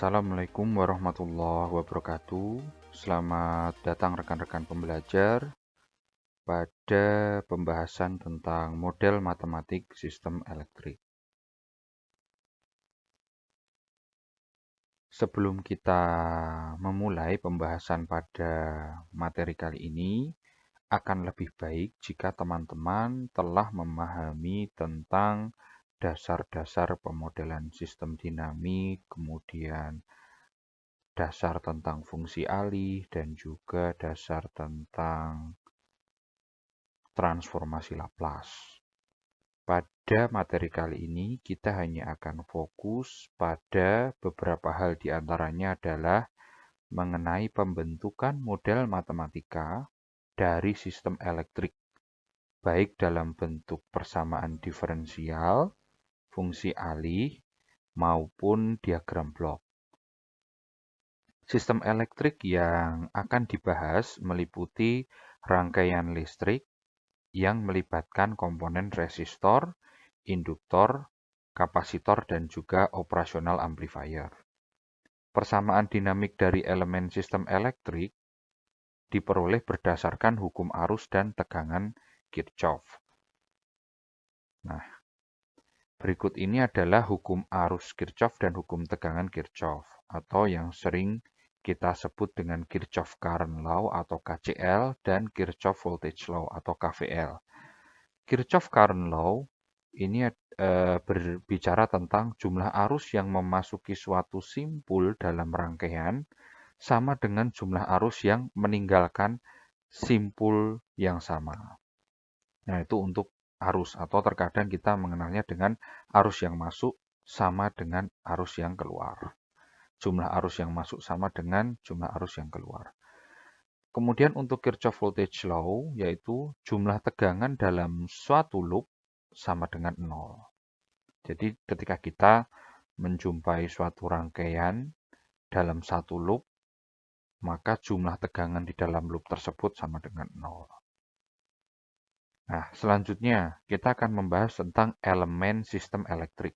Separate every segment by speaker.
Speaker 1: Assalamualaikum warahmatullahi wabarakatuh. Selamat datang rekan-rekan pembelajar pada pembahasan tentang model matematik sistem elektrik. Sebelum kita memulai pembahasan pada materi kali ini, akan lebih baik jika teman-teman telah memahami tentang dasar-dasar pemodelan sistem dinamik, kemudian dasar tentang fungsi alih, dan juga dasar tentang transformasi Laplace. Pada materi kali ini, kita hanya akan fokus pada beberapa hal, di antaranya adalah mengenai pembentukan model matematika dari sistem elektrik, baik dalam bentuk persamaan diferensial, fungsi alih, maupun diagram blok. Sistem elektrik yang akan dibahas meliputi rangkaian listrik yang melibatkan komponen resistor, induktor, kapasitor, dan juga operasional amplifier. Persamaan dinamik dari elemen sistem elektrik diperoleh berdasarkan hukum arus dan tegangan Kirchhoff. Nah, berikut ini adalah hukum arus Kirchhoff dan hukum tegangan Kirchhoff, atau yang sering kita sebut dengan Kirchhoff Current Law atau KCL dan Kirchhoff Voltage Law atau KVL. Kirchhoff Current Law ini berbicara tentang jumlah arus yang memasuki suatu simpul dalam rangkaian sama dengan jumlah arus yang meninggalkan simpul yang sama. Nah, itu untuk arus, atau terkadang kita mengenalnya dengan arus yang masuk sama dengan arus yang keluar. Jumlah arus yang masuk sama dengan jumlah arus yang keluar. Kemudian untuk Kirchhoff Voltage Law, yaitu jumlah tegangan dalam suatu loop sama dengan 0. Jadi ketika kita menjumpai suatu rangkaian dalam satu loop, maka jumlah tegangan di dalam loop tersebut sama dengan 0. Nah, selanjutnya kita akan membahas tentang elemen sistem elektrik.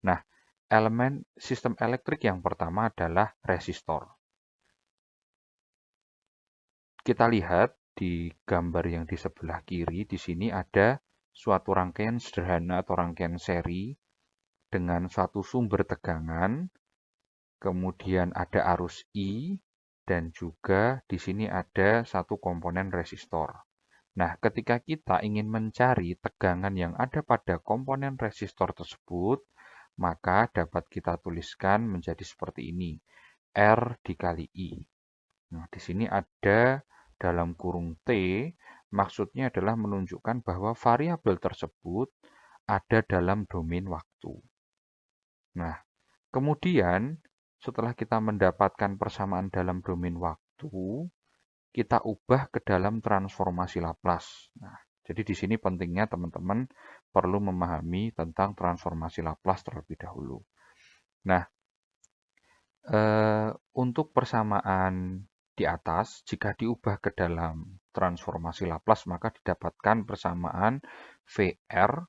Speaker 1: Nah, elemen sistem elektrik yang pertama adalah resistor. Kita lihat di gambar yang di sebelah kiri, di sini ada suatu rangkaian sederhana atau rangkaian seri dengan suatu sumber tegangan, kemudian ada arus I, dan juga di sini ada satu komponen resistor. Nah, ketika kita ingin mencari tegangan yang ada pada komponen resistor tersebut, maka dapat kita tuliskan menjadi seperti ini, R dikali I. Nah, di sini ada dalam kurung T, maksudnya adalah menunjukkan bahwa variabel tersebut ada dalam domain waktu. Nah, kemudian setelah kita mendapatkan persamaan dalam domain waktu, kita ubah ke dalam transformasi Laplace. Nah, jadi di sini pentingnya teman-teman perlu memahami tentang transformasi Laplace terlebih dahulu. Nah, untuk persamaan di atas, jika diubah ke dalam transformasi Laplace, maka didapatkan persamaan VR.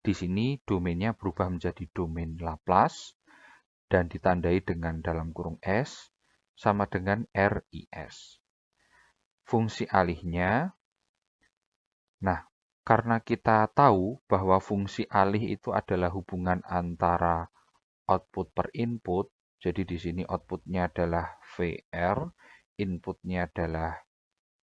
Speaker 1: Di sini domainnya berubah menjadi domain Laplace dan ditandai dengan dalam kurung S sama dengan RIS. Fungsi alihnya, nah, karena kita tahu bahwa fungsi alih itu adalah hubungan antara output per input, jadi di sini outputnya adalah VR, inputnya adalah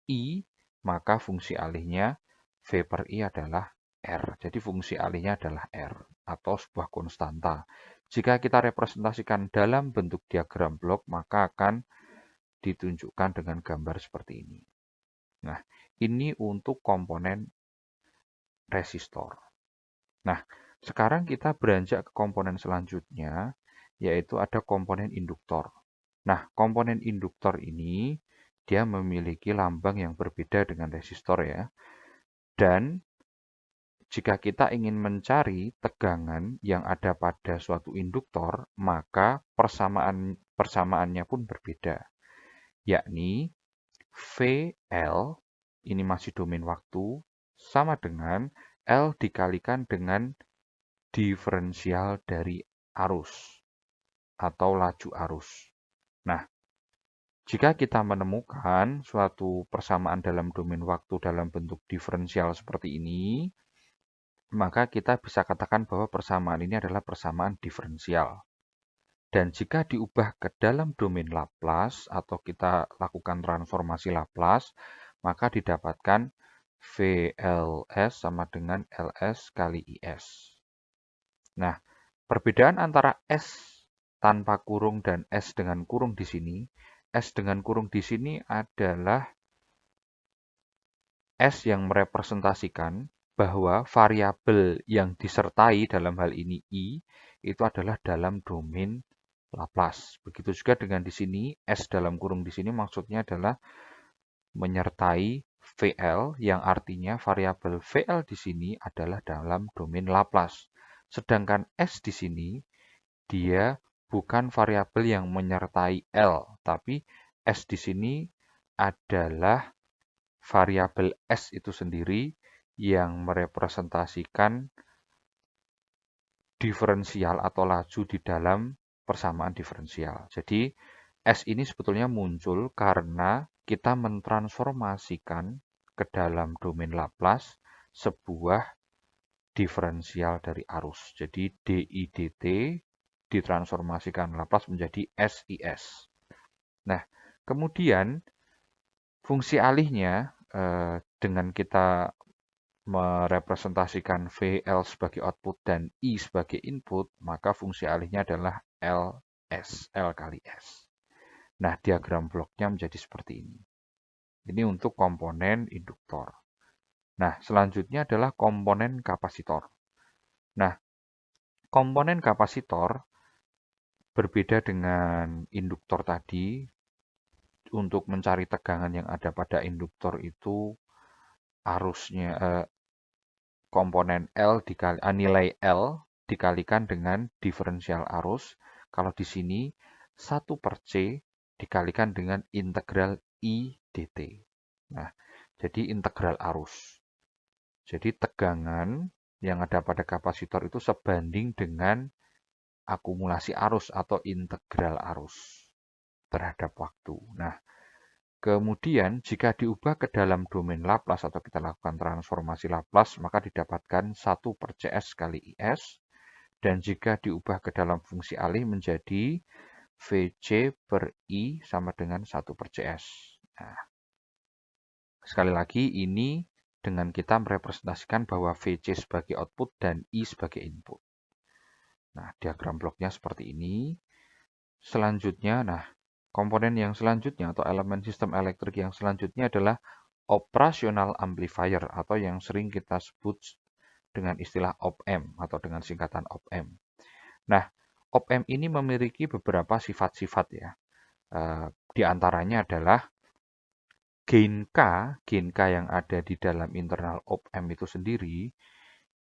Speaker 1: I, maka fungsi alihnya V per I adalah R. Jadi fungsi alihnya adalah R, atau sebuah konstanta. Jika kita representasikan dalam bentuk diagram blok, maka akan ditunjukkan dengan gambar seperti ini. Nah, ini untuk komponen resistor. Nah, sekarang kita beranjak ke komponen selanjutnya, yaitu ada komponen induktor. Nah, komponen induktor ini dia memiliki lambang yang berbeda dengan resistor ya. Dan jika kita ingin mencari tegangan yang ada pada suatu induktor, maka persamaannya pun berbeda. Yakni VL, ini masih domain waktu, sama dengan L dikalikan dengan diferensial dari arus. atau laju arus. Nah, jika kita menemukan suatu persamaan dalam domain waktu dalam bentuk diferensial seperti ini, maka kita bisa katakan bahwa persamaan ini adalah persamaan diferensial. Dan jika diubah ke dalam domain Laplace atau kita lakukan transformasi Laplace, maka didapatkan VLS sama dengan LS kali IS. Nah, perbedaan antara S tanpa kurung dan S dengan kurung di sini, S dengan kurung di sini adalah S yang merepresentasikan bahwa variabel yang disertai dalam hal ini I itu adalah dalam domain Laplace. Begitu juga dengan di sini, S dalam kurung di sini maksudnya adalah menyertai VL yang artinya variabel VL di sini adalah dalam domain Laplace. Sedangkan S di sini dia bukan variabel yang menyertai L, tapi S di sini adalah variabel S itu sendiri yang merepresentasikan diferensial atau laju di dalam persamaan diferensial. Jadi, S ini sebetulnya muncul karena kita mentransformasikan ke dalam domain Laplace sebuah diferensial dari arus. Jadi, dI dt ditransformasikan Laplace menjadi SIS. Nah, kemudian fungsi alihnya dengan kita merepresentasikan VL sebagai output dan I sebagai input, maka fungsi alihnya adalah LS, L kali S. Nah, diagram bloknya menjadi seperti ini. Ini untuk komponen induktor. Nah, selanjutnya adalah komponen kapasitor. Nah, komponen kapasitor berbeda dengan induktor tadi. Untuk mencari tegangan yang ada pada induktor itu arusnya komponen L dikali nilai L dikalikan dengan diferensial arus. Kalau di sini 1/C dikalikan dengan integral I dt. Nah, jadi integral arus. Jadi tegangan yang ada pada kapasitor itu sebanding dengan akumulasi arus atau integral arus terhadap waktu. Nah, kemudian jika diubah ke dalam domain Laplace atau kita lakukan transformasi Laplace, maka didapatkan 1/CS kali IS. Dan jika diubah ke dalam fungsi alih menjadi VC per I sama dengan 1/CS. Nah, sekali lagi ini dengan kita merepresentasikan bahwa VC sebagai output dan I sebagai input. Nah, diagram bloknya seperti ini. Selanjutnya, komponen yang selanjutnya atau elemen sistem elektrik yang selanjutnya adalah operasional amplifier atau yang sering kita sebut dengan istilah op-amp atau dengan singkatan op-amp. Nah, op-amp ini memiliki beberapa sifat-sifat ya. Di antaranya adalah gain K yang ada di dalam internal op-amp itu sendiri,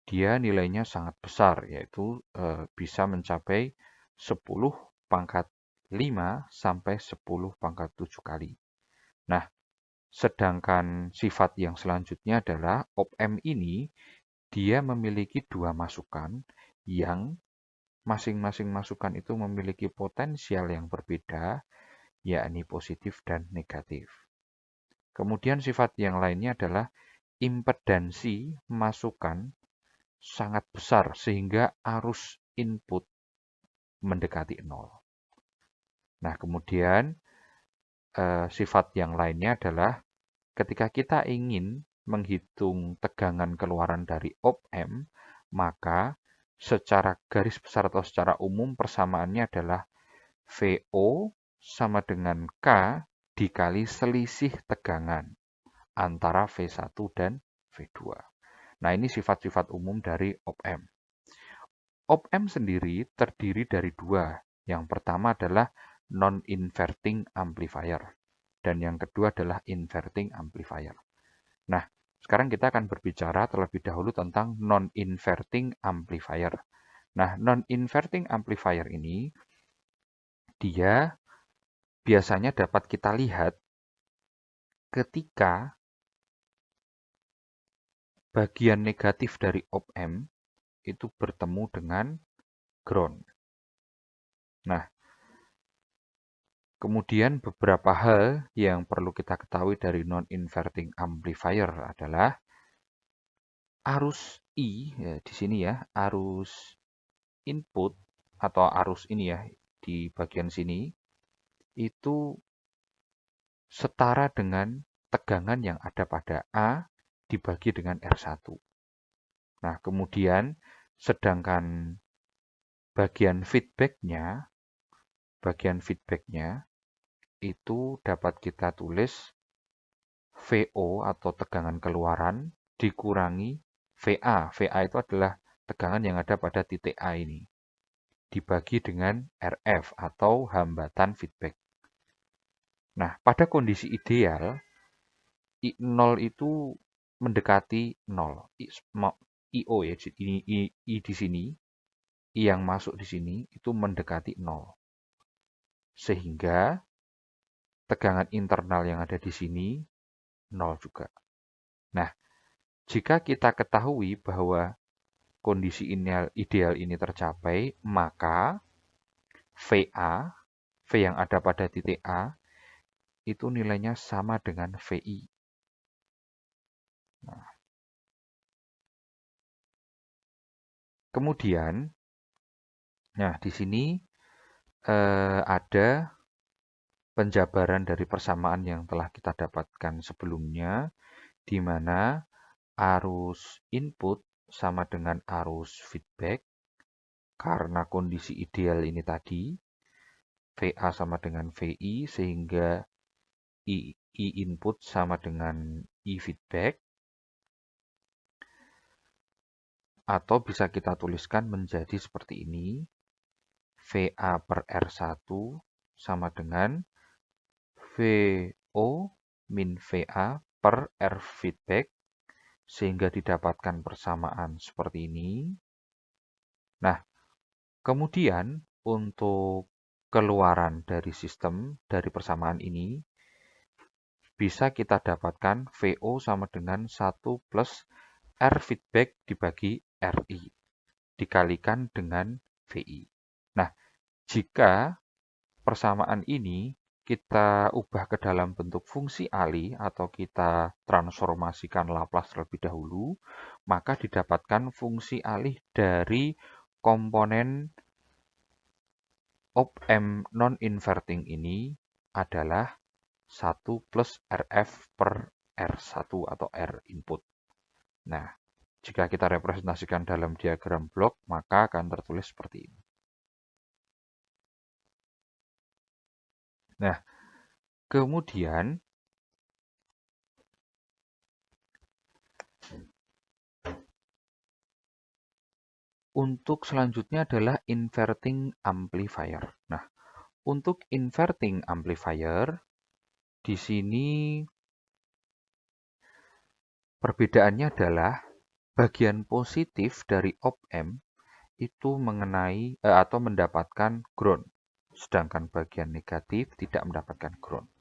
Speaker 1: dia nilainya sangat besar, yaitu bisa mencapai 10⁵ sampai 10⁻⁷ kali. Nah, sedangkan sifat yang selanjutnya adalah op-amp ini dia memiliki dua masukan yang masing-masing masukan itu memiliki potensial yang berbeda, yakni positif dan negatif. Kemudian sifat yang lainnya adalah impedansi masukan sangat besar sehingga arus input mendekati 0. Nah, kemudian sifat yang lainnya adalah ketika kita ingin menghitung tegangan keluaran dari op-amp, maka secara garis besar atau secara umum persamaannya adalah VO sama dengan K dikali selisih tegangan antara V1 dan V2. Nah, ini sifat-sifat umum dari op-amp. Op-amp sendiri terdiri dari dua. Yang pertama adalah non-inverting amplifier. Dan yang kedua adalah inverting amplifier. Nah, sekarang kita akan berbicara terlebih dahulu tentang non-inverting amplifier. Nah, non-inverting amplifier ini, dia biasanya dapat kita lihat ketika bagian negatif dari op-amp itu bertemu dengan ground. Nah, Kemudian beberapa hal yang perlu kita ketahui dari non-inverting amplifier adalah arus I, ya, di sini ya, arus input atau arus ini ya, di bagian sini, itu setara dengan tegangan yang ada pada A dibagi dengan R1. Nah, kemudian sedangkan bagian feedbacknya itu dapat kita tulis VO atau tegangan keluaran dikurangi VA. VA itu adalah tegangan yang ada pada titik A ini. Dibagi dengan RF atau hambatan feedback. Nah, pada kondisi ideal, I0 itu mendekati 0. IO ya, ini I di sini, I yang masuk di sini itu mendekati 0. Sehingga tegangan internal yang ada di sini 0 juga. Nah, jika kita ketahui bahwa kondisi ideal ini tercapai, maka VA, V yang ada pada titik A, itu nilainya sama dengan VI. Nah, kemudian, di sini ada penjabaran dari persamaan yang telah kita dapatkan sebelumnya, di mana arus input sama dengan arus feedback, karena kondisi ideal ini tadi, VA sama dengan VI, sehingga I input sama dengan I feedback, atau bisa kita tuliskan menjadi seperti ini, VA per R1 sama dengan VO min VA per R feedback, sehingga didapatkan persamaan seperti ini. Nah, kemudian untuk keluaran dari sistem dari persamaan ini, bisa kita dapatkan VO sama dengan 1 plus R feedback dibagi RI, dikalikan dengan VI. Nah, jika persamaan ini kita ubah ke dalam bentuk fungsi alih atau kita transformasikan Laplace terlebih dahulu, maka didapatkan fungsi alih dari komponen op-amp non-inverting ini adalah 1 plus RF per R1 atau R input. Nah, jika kita representasikan dalam diagram blok, maka akan tertulis seperti ini. Nah, kemudian untuk selanjutnya adalah inverting amplifier. Nah, untuk inverting amplifier, di sini perbedaannya adalah bagian positif dari op-amp itu mengenai atau mendapatkan ground, sedangkan bagian negatif tidak mendapatkan ground.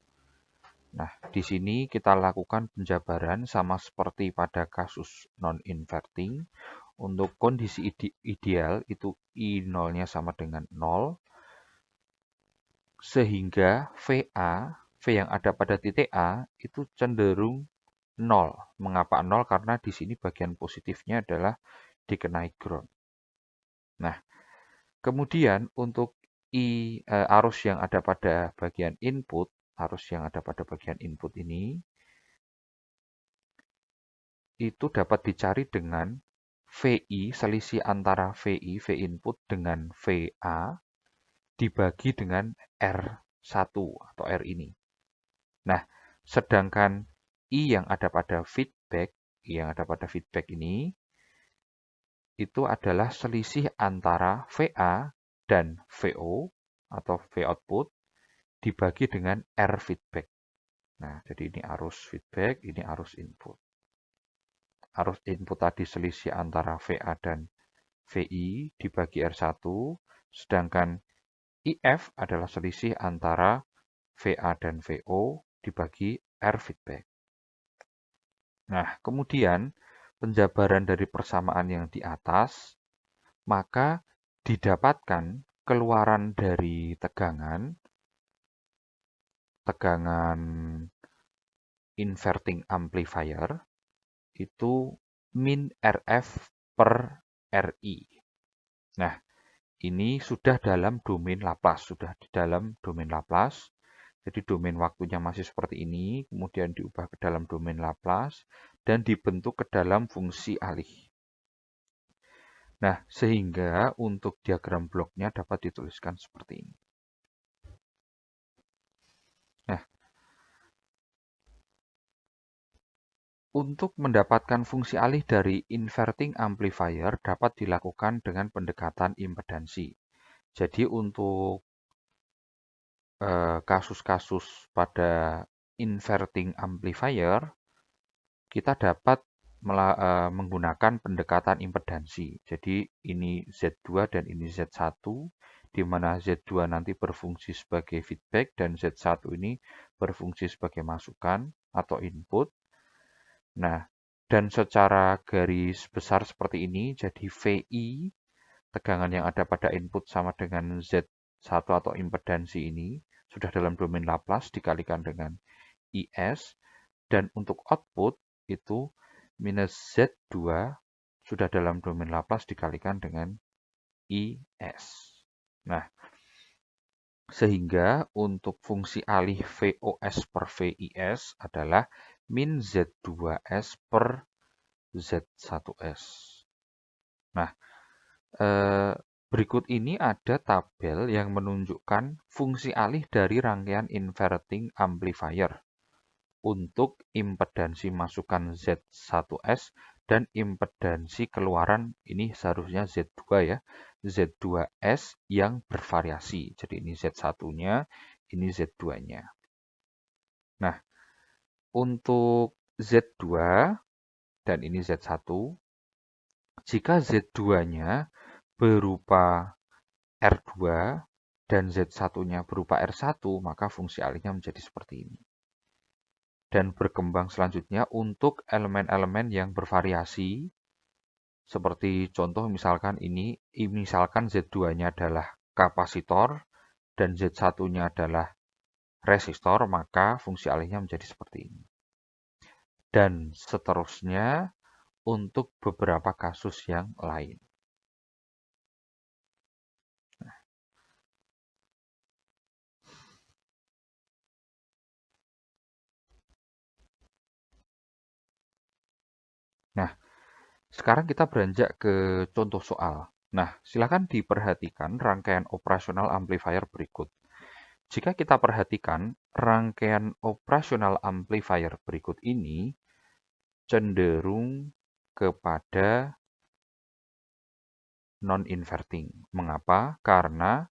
Speaker 1: Nah, di sini kita lakukan penjabaran sama seperti pada kasus non-inverting. Untuk kondisi ideal itu I0-nya sama dengan 0, sehingga VA, V yang ada pada titik A, itu cenderung 0. Mengapa 0? Karena di sini bagian positifnya adalah dikenai ground. Nah, kemudian untuk arus yang ada pada bagian input, ini itu dapat dicari dengan VI, selisih antara VI, V input dengan VA, dibagi dengan R1 atau R ini. Nah, sedangkan I yang ada pada feedback, ini, itu adalah selisih antara VA dan VO atau V output dibagi dengan R feedback. Nah, jadi ini arus feedback, ini arus input. Arus input tadi selisih antara VA dan VI dibagi R1, sedangkan IF adalah selisih antara VA dan VO dibagi R feedback. Nah, kemudian penjabaran dari persamaan yang di atas, maka didapatkan keluaran dari tegangan tegangan inverting amplifier itu min RF per RI. Nah, ini sudah dalam domain Laplace, sudah di dalam domain Laplace. Jadi domain waktunya masih seperti ini, kemudian diubah ke dalam domain Laplace, dan dibentuk ke dalam fungsi alih. Nah, sehingga untuk diagram bloknya dapat dituliskan seperti ini. Nah, untuk mendapatkan fungsi alih dari inverting amplifier dapat dilakukan dengan pendekatan impedansi. Jadi untuk kasus-kasus pada inverting amplifier, kita dapat menggunakan pendekatan impedansi. Jadi ini Z2 dan ini Z1, di mana Z2 nanti berfungsi sebagai feedback dan Z1 ini berfungsi sebagai masukan atau input. Nah, dan secara garis besar seperti ini, jadi VI, tegangan yang ada pada input sama dengan Z1 atau impedansi ini, sudah dalam domain Laplace dikalikan dengan IS, dan untuk output itu minus Z2 sudah dalam domain Laplace dikalikan dengan IS. Nah, sehingga untuk fungsi alih VOS per VIS adalah min Z2S per Z1S. Nah, berikut ini ada tabel yang menunjukkan fungsi alih dari rangkaian inverting amplifier untuk impedansi masukan Z1S dan impedansi keluaran ini seharusnya Z2 ya, Z2S yang bervariasi. Jadi ini Z1-nya, ini Z2-nya. Nah, untuk Z2 dan ini Z1, jika Z2-nya berupa R2 dan Z1-nya berupa R1, maka fungsi alihnya menjadi seperti ini. Dan berkembang selanjutnya untuk elemen-elemen yang bervariasi, seperti contoh misalkan ini, misalkan Z2-nya adalah kapasitor dan Z1-nya adalah resistor, maka fungsi alihnya menjadi seperti ini. Dan seterusnya untuk beberapa kasus yang lain. Nah, sekarang kita beranjak ke contoh soal. Nah, silakan diperhatikan rangkaian operasional amplifier berikut. Jika kita perhatikan, rangkaian operasional amplifier berikut ini cenderung kepada non-inverting. Mengapa? Karena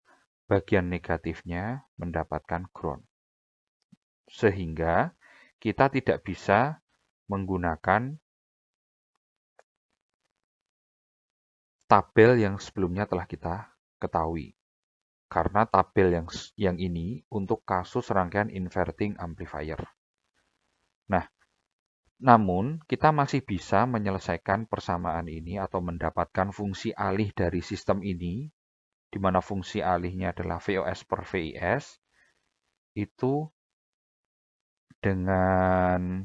Speaker 1: bagian negatifnya mendapatkan ground. Sehingga kita tidak bisa menggunakan tabel yang sebelumnya telah kita ketahui. Karena tabel yang ini untuk kasus rangkaian inverting amplifier. Nah, namun kita masih bisa menyelesaikan persamaan ini atau mendapatkan fungsi alih dari sistem ini, di mana fungsi alihnya adalah VOS per VIS, itu dengan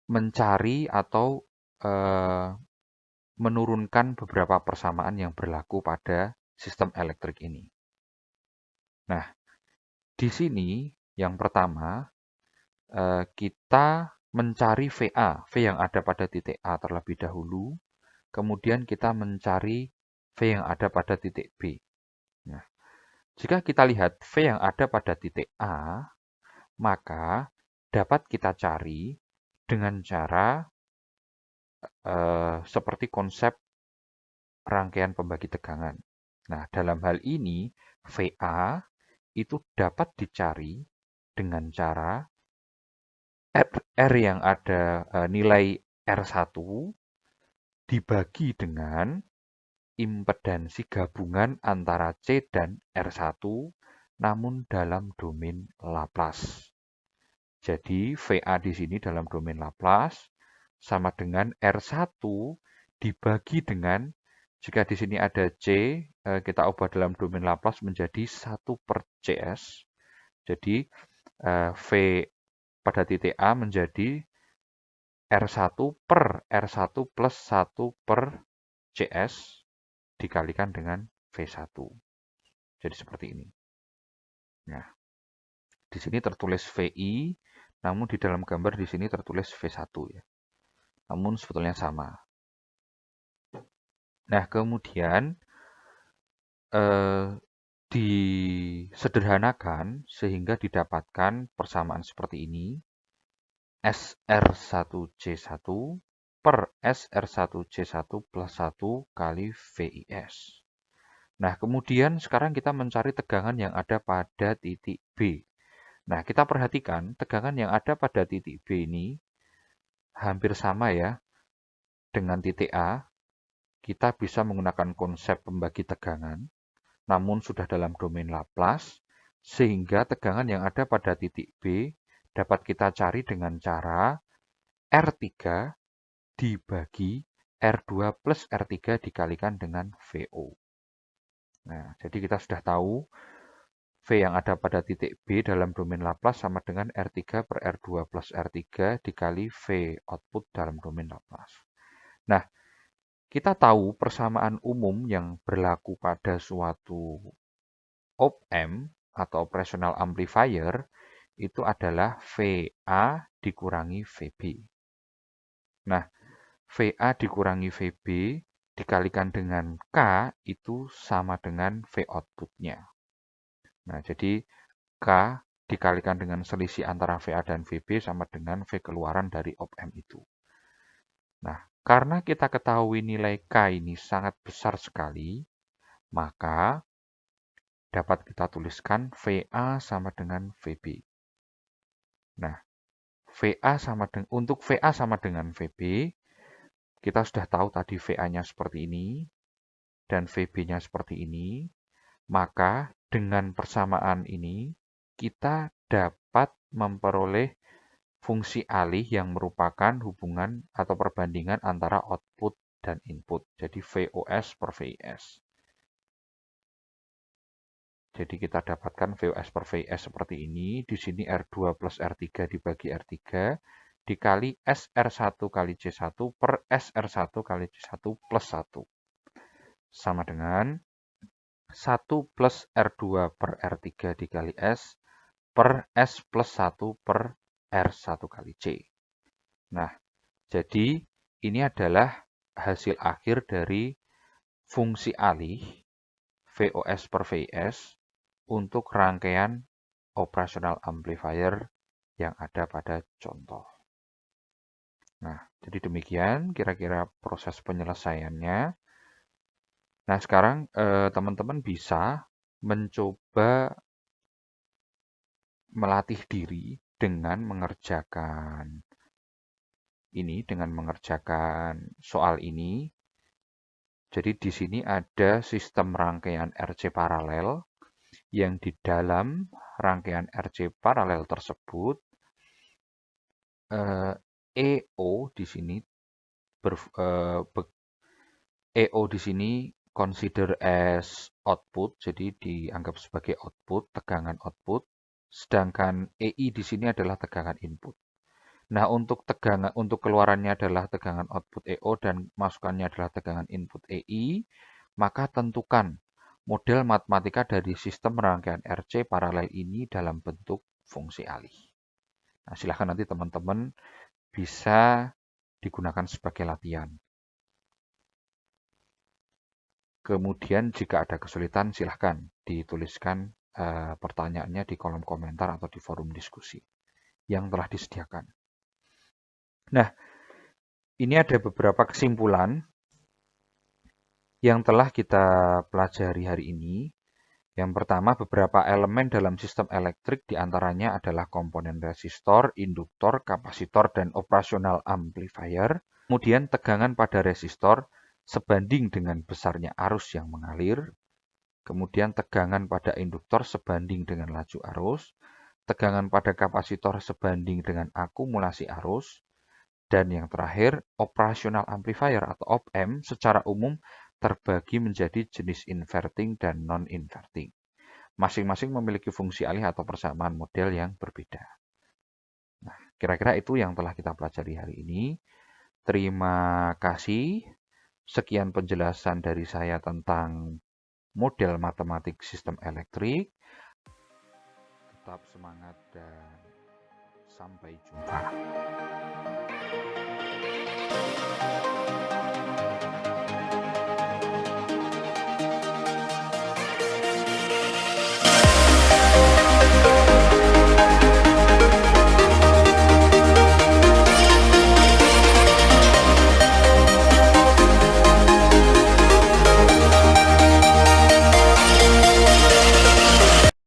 Speaker 1: mencari atau menurunkan beberapa persamaan yang berlaku pada sistem elektrik ini. Nah, di sini yang pertama, kita mencari VA, V yang ada pada titik A terlebih dahulu, kemudian kita mencari V yang ada pada titik B. Nah, jika kita lihat V yang ada pada titik A, maka dapat kita cari dengan cara seperti konsep rangkaian pembagi tegangan. Nah, dalam hal ini, VA itu dapat dicari dengan cara R yang ada nilai R1 dibagi dengan impedansi gabungan antara C dan R1, namun dalam domain Laplace. Jadi, VA di sini dalam domain Laplace sama dengan R1 dibagi dengan, jika di sini ada C, kita ubah dalam domain Laplace menjadi 1 per CS, Jadi V pada titik A menjadi R1 per R1 plus 1 per CS dikalikan dengan V1. Jadi seperti ini. Nah, di sini tertulis VI, namun di dalam gambar di sini tertulis V1 ya. Namun sebetulnya sama. Nah, kemudian disederhanakan sehingga didapatkan persamaan seperti ini. SR1C1 per SR1C1 plus 1 kali VIS. Nah, kemudian sekarang kita mencari tegangan yang ada pada titik B. Nah, kita perhatikan tegangan yang ada pada titik B ini hampir sama ya dengan titik A. Kita bisa menggunakan konsep pembagi tegangan, namun sudah dalam domain Laplace, sehingga tegangan yang ada pada titik B dapat kita cari dengan cara R3 dibagi R2 plus R3 dikalikan dengan VO. Nah, jadi kita sudah tahu V yang ada pada titik B dalam domain Laplace sama dengan R3 per R2 plus R3 dikali V output dalam domain Laplace. Nah, kita tahu persamaan umum yang berlaku pada suatu op-amp atau operational amplifier itu adalah VA dikurangi VB. Nah, VA dikurangi VB dikalikan dengan K itu sama dengan V output-nya. Nah, jadi K dikalikan dengan selisih antara VA dan VB sama dengan V keluaran dari op-amp itu. Nah, karena kita ketahui nilai K ini sangat besar sekali, maka dapat kita tuliskan VA sama dengan VB. Nah, untuk VA sama dengan VB, kita sudah tahu tadi VA-nya seperti ini dan VB-nya seperti ini. Maka dengan persamaan ini, kita dapat memperoleh fungsi alih yang merupakan hubungan atau perbandingan antara output dan input. Jadi VOS per VIS. Jadi kita dapatkan VOS per VIS seperti ini. Di sini R2 plus R3 dibagi R3 dikali SR1 kali C1 per SR1 kali C1 plus 1. Sama dengan 1 plus R2 per R3 dikali S per S plus 1 per R1 kali C. Nah, jadi ini adalah hasil akhir dari fungsi alih VOS per VIS untuk rangkaian operational amplifier yang ada pada contoh. Nah, jadi demikian kira-kira proses penyelesaiannya. Nah, sekarang teman-teman bisa mencoba melatih diri dengan mengerjakan soal ini. Jadi di sini ada sistem rangkaian RC paralel yang di dalam rangkaian RC paralel tersebut EO di sini EO di sini consider as output, jadi dianggap sebagai output, tegangan output, sedangkan EI di sini adalah tegangan input. Nah, untuk keluarannya adalah tegangan output EO dan masukannya adalah tegangan input EI, maka tentukan model matematika dari sistem rangkaian RC paralel ini dalam bentuk fungsi alih. Nah, silahkan nanti teman-teman bisa digunakan sebagai latihan. Kemudian jika ada kesulitan, silahkan dituliskan pertanyaannya di kolom komentar atau di forum diskusi yang telah disediakan. Nah, ini ada beberapa kesimpulan yang telah kita pelajari hari ini. Yang pertama, beberapa elemen dalam sistem elektrik diantaranya adalah komponen resistor, induktor, kapasitor, dan operasional amplifier. Kemudian tegangan pada resistor sebanding dengan besarnya arus yang mengalir. Kemudian tegangan pada induktor sebanding dengan laju arus. Tegangan pada kapasitor sebanding dengan akumulasi arus. Dan yang terakhir, operasional amplifier atau op-amp secara umum terbagi menjadi jenis inverting dan non-inverting. masing-masing memiliki fungsi alih atau persamaan model yang berbeda. Nah, kira-kira itu yang telah kita pelajari hari ini. Terima kasih. Sekian penjelasan dari saya tentang model matematik sistem elektrik. Tetap semangat dan sampai jumpa.